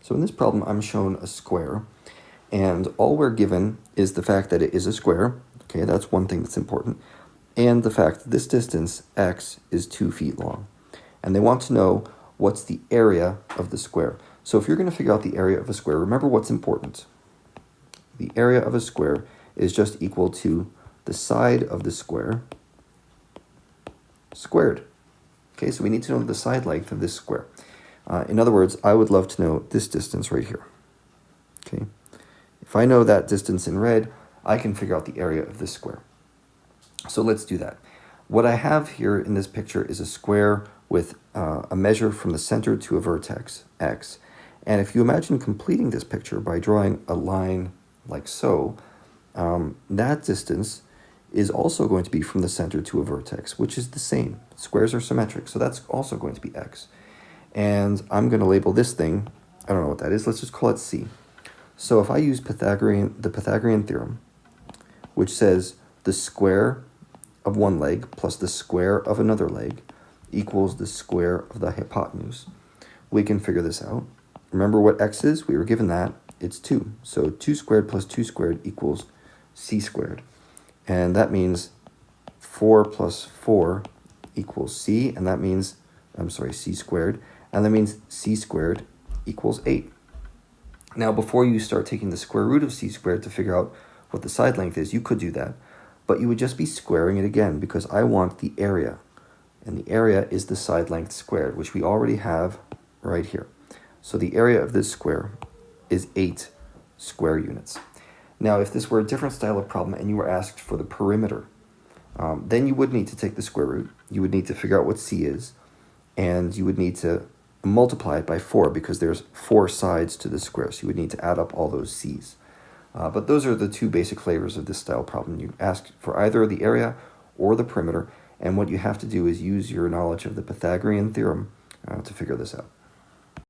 So in this problem, I'm shown a square, and all we're given is the fact that it is a square. Okay, that's one thing that's important. And the fact that this distance, x, is 2 feet long. And they want to know what's the area of the square. So if you're going to figure out the area of a square, remember what's important. The area of a square is just equal to the side of the square squared. Okay, so we need to know the side length of this square. In other words, I would love to know this distance right here. Okay, if I know that distance in red, I can figure out the area of this square. So let's do that. What I have here in this picture is a square with a measure from the center to a vertex, x. And if you imagine completing this picture by drawing a line like so, that distance is also going to be from the center to a vertex, which is the same. Squares are symmetric, so that's also going to be x. And I'm going to label this thing, I don't know what that is, let's just call it c. So if I use the Pythagorean theorem, which says the square of one leg plus the square of another leg equals the square of the hypotenuse, we can figure this out. Remember what x is? We were given that. It's 2. So 2 squared plus 2 squared equals c squared. And that means 4 plus 4 equals c, and that means, c squared, and that means c squared equals 8. Now, before you start taking the square root of c squared to figure out what the side length is, you could do that, but you would just be squaring it again because I want the area, and the area is the side length squared, which we already have right here. So the area of this square is 8 square units. Now, if this were a different style of problem and you were asked for the perimeter, then you would need to take the square root. You would need to figure out what c is, and you would need to multiply it by 4 because there's 4 sides to the square, so you would need to add up all those c's. But those are the two basic flavors of this style problem. You ask for either the area or the perimeter, and what you have to do is use your knowledge of the Pythagorean theorem to figure this out.